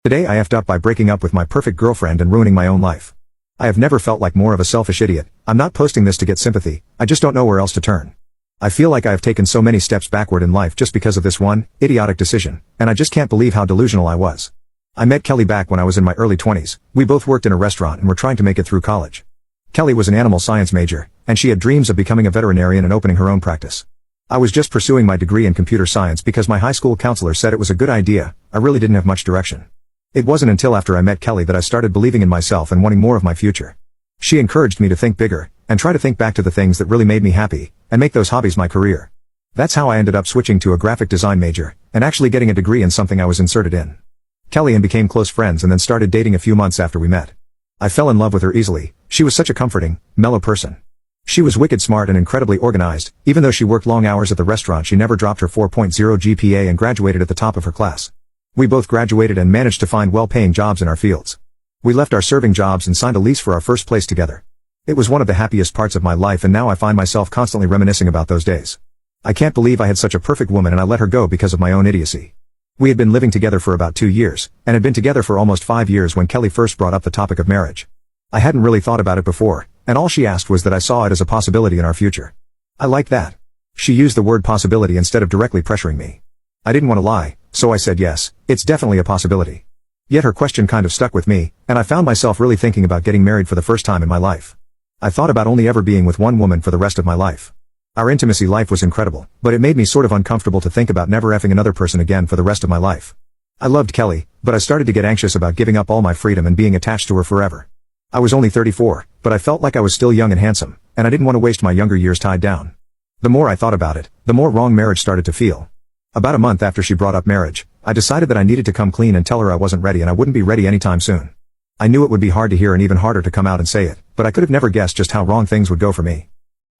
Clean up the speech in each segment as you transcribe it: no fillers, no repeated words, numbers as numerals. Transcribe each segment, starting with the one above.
Today I effed up by breaking up with my perfect girlfriend and ruining my own life. I have never felt like more of a selfish idiot. I'm not posting this to get sympathy, I just don't know where else to turn. I feel like I have taken so many steps backward in life just because of this one, idiotic decision, and I just can't believe how delusional I was. I met Kelly back when I was in my early 20s, we both worked in a restaurant and were trying to make it through college. Kelly was an animal science major, and she had dreams of becoming a veterinarian and opening her own practice. I was just pursuing my degree in computer science because my high school counselor said it was a good idea. I really didn't have much direction. It wasn't until after I met Kelly that I started believing in myself and wanting more of my future. She encouraged me to think bigger, and try to think back to the things that really made me happy, and make those hobbies my career. That's how I ended up switching to a graphic design major, and actually getting a degree in something I was inserted in. Kelly and became close friends and then started dating a few months after we met. I fell in love with her easily. She was such a comforting, mellow person. She was wicked smart and incredibly organized. Even though she worked long hours at the restaurant, she never dropped her 4.0 GPA and graduated at the top of her class. We both graduated and managed to find well-paying jobs in our fields. We left our serving jobs and signed a lease for our first place together. It was one of the happiest parts of my life, and now I find myself constantly reminiscing about those days. I can't believe I had such a perfect woman and I let her go because of my own idiocy. We had been living together for about 2 years, and had been together for almost 5 years when Kelly first brought up the topic of marriage. I hadn't really thought about it before, and all she asked was that I saw it as a possibility in our future. I liked that. She used the word possibility instead of directly pressuring me. I didn't want to lie, so I said yes, it's definitely a possibility. Yet her question kind of stuck with me, and I found myself really thinking about getting married for the first time in my life. I thought about only ever being with one woman for the rest of my life. Our intimacy life was incredible, but it made me sort of uncomfortable to think about never effing another person again for the rest of my life. I loved Kelly, but I started to get anxious about giving up all my freedom and being attached to her forever. I was only 34, but I felt like I was still young and handsome, and I didn't want to waste my younger years tied down. The more I thought about it, the more wrong marriage started to feel. About a month after she brought up marriage, I decided that I needed to come clean and tell her I wasn't ready and I wouldn't be ready anytime soon. I knew it would be hard to hear and even harder to come out and say it, but I could have never guessed just how wrong things would go for me.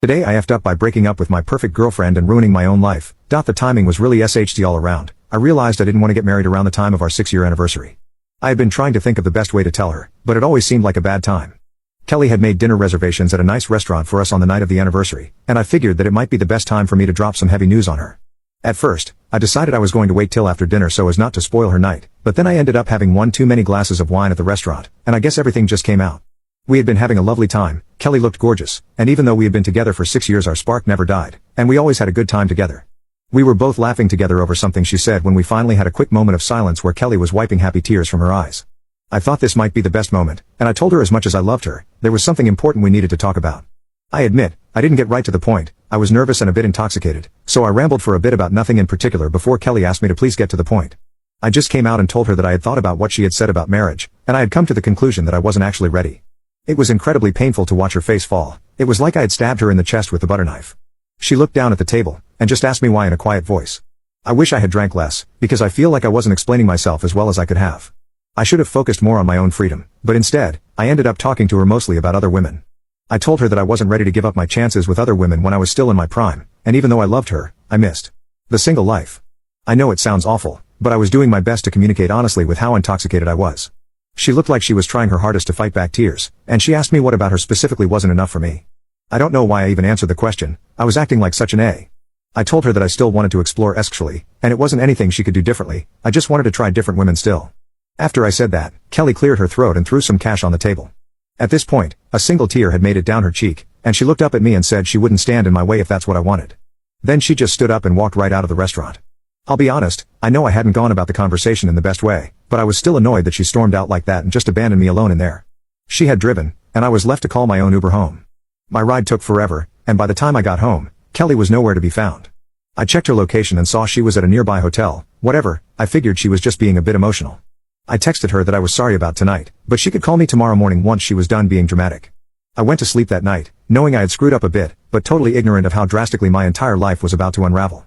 Today I effed up by breaking up with my perfect girlfriend and ruining my own life. The timing was really SHT all around. I realized I didn't want to get married around the time of our 6-year anniversary. I had been trying to think of the best way to tell her, but it always seemed like a bad time. Kelly had made dinner reservations at a nice restaurant for us on the night of the anniversary, and I figured that it might be the best time for me to drop some heavy news on her. At first, I decided I was going to wait till after dinner so as not to spoil her night, but then I ended up having one too many glasses of wine at the restaurant, and I guess everything just came out. We had been having a lovely time, Kelly looked gorgeous, and even though we had been together for 6 years our spark never died, and we always had a good time together. We were both laughing together over something she said when we finally had a quick moment of silence where Kelly was wiping happy tears from her eyes. I thought this might be the best moment, and I told her as much as I loved her, there was something important we needed to talk about. I admit, I didn't get right to the point. I was nervous and a bit intoxicated, so I rambled for a bit about nothing in particular before Kelly asked me to please get to the point. I just came out and told her that I had thought about what she had said about marriage, and I had come to the conclusion that I wasn't actually ready. It was incredibly painful to watch her face fall. It was like I had stabbed her in the chest with a butter knife. She looked down at the table, and just asked me why in a quiet voice. I wish I had drank less, because I feel like I wasn't explaining myself as well as I could have. I should have focused more on my own freedom, but instead, I ended up talking to her mostly about other women. I told her that I wasn't ready to give up my chances with other women when I was still in my prime, and even though I loved her, I missed the single life. I know it sounds awful, but I was doing my best to communicate honestly with how intoxicated I was. She looked like she was trying her hardest to fight back tears, and she asked me what about her specifically wasn't enough for me. I don't know why I even answered the question. I was acting like such an A. I told her that I still wanted to explore sexually, and it wasn't anything she could do differently. I just wanted to try different women still. After I said that, Kelly cleared her throat and threw some cash on the table. At this point, a single tear had made it down her cheek, and she looked up at me and said she wouldn't stand in my way if that's what I wanted. Then she just stood up and walked right out of the restaurant. I'll be honest, I know I hadn't gone about the conversation in the best way, but I was still annoyed that she stormed out like that and just abandoned me alone in there. She had driven, and I was left to call my own Uber home. My ride took forever, and by the time I got home, Kelly was nowhere to be found. I checked her location and saw she was at a nearby hotel. Whatever, I figured she was just being a bit emotional. I texted her that I was sorry about tonight, but she could call me tomorrow morning once she was done being dramatic. I went to sleep that night, knowing I had screwed up a bit, but totally ignorant of how drastically my entire life was about to unravel.